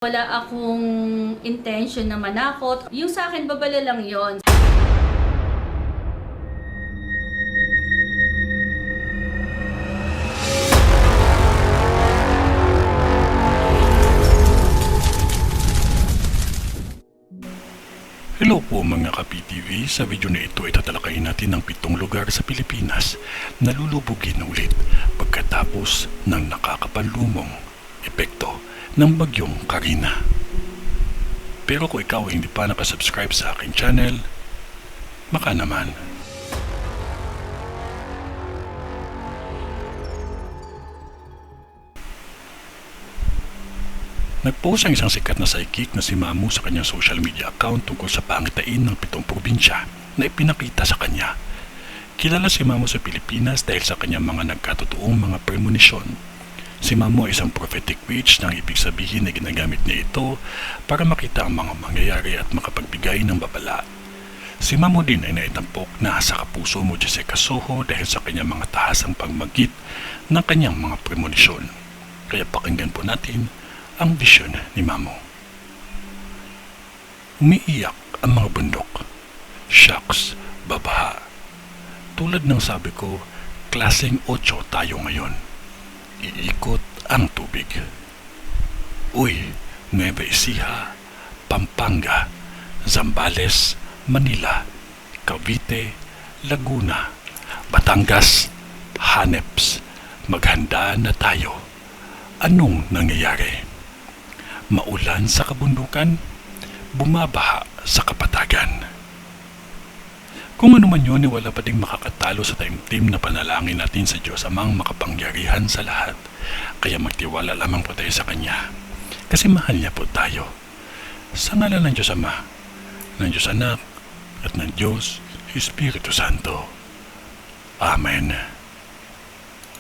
Wala akong intention na manakot. Yung sa akin, babala lang yon. Hello po mga ka-PTV, sa video na ito ay tatalakayin natin ang 7 lugar sa Pilipinas na lulubugin ulit pagkatapos ng nakakapanlumong epekto ng bagyong Karina. Pero kung ikaw ay hindi pa nakasubscribe sa aking channel, baka naman. Nagpost ang isang sikat na psychic na si Mamu sa kanyang social media account tungkol sa pangitain ng 7 probinsya na ipinakita sa kanya. Kilala si Mamu sa Pilipinas dahil sa kanyang mga nagkatotoong mga premonisyon. Si Mamu ay isang prophetic witch na ang ibig sabihin na ginagamit niya ito para makita ang mga mangyayari at makapagbigay ng babala. Si Mamu din ay naitampok na sa kapuso mo Jessica Soho dahil sa kanyang mga tahasang pagmagit ng kanyang mga premonisyon. Kaya pakinggan po natin ang vision ni Mamu. Umiiyak ang mga bundok. Shocks, babaha. Tulad ng sabi ko, klaseng 8 tayo ngayon. Iikot ang tubig. Uy, Nueva Ecija, Pampanga, Zambales, Manila, Cavite, Laguna, Batangas, Haneps. Maghanda na tayo. Anong nangyayari? Maulan sa kabundukan, bumabaha sa kapatagan. Kung ano man yun, wala pa ding makakatalo sa taimtim na panalangin natin sa Diyos Amang makapangyarihan sa lahat. Kaya magtiwala lamang po tayo sa Kanya. Kasi mahal niya po tayo. Sa ngalan ng Diyos Ama, ng Diyos Anak, at ng Diyos Espiritu Santo. Amen.